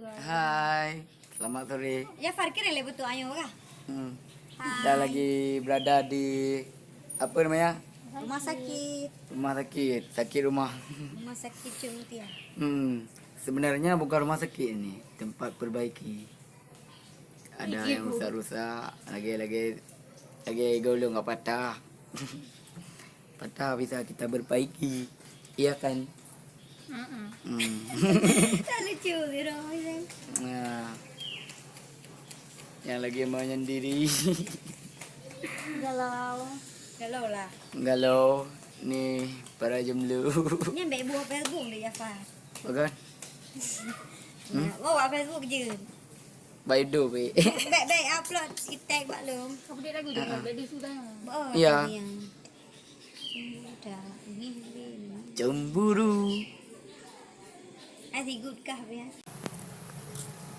Hai, selamat sore. Ya parkir le betul ayo kah? Kita lagi berada di apa namanya? Rumah sakit. Rumah sakit, sakit rumah. Rumah sakit Cuntia. Sebenarnya bukan rumah sakit ini, tempat perbaiki. Ada yang rusak-rusak, lagi gulung nggak patah. Patah bisa kita perbaiki, iya kan? Tak lucu di rumah ini. Nah, yang lagi menyendiri. Galau lah. Galau ni para jemlu. Ni ambil buah Facebook dia Jafar. Bukan? Bawa Facebook je. Baidu be. Baik-baik upload tag belum. Update lagi dah. Update sudah. Oh, Ya. Sudah. Ini. Cemburu. Asik good kah ya?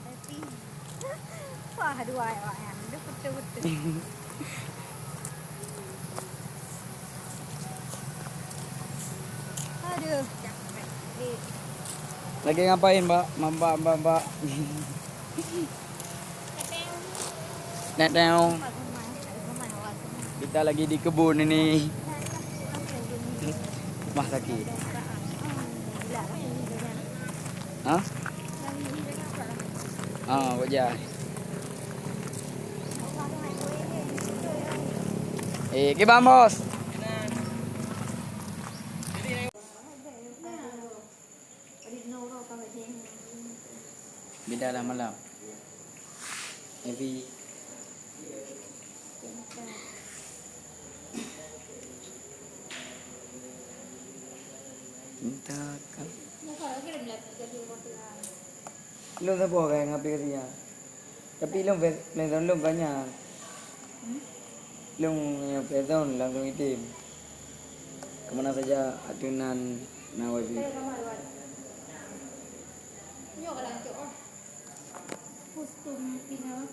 Tapi wah dua yang dia betul-betul. Aduh, capek. Lagi ngapain, Mbak? Mbak. Neteo. Kita lagi di kebun ini. Rumah sakit. Hah? Wajah. ¿Qué vamos? Beda lah malam. Maybe. Minta kan. Belum siapa orang yang habis dia. Tapi belum banyak. Belum yang pesan langsung itim. Kemana saja atunan Nawawi. Kostum pina.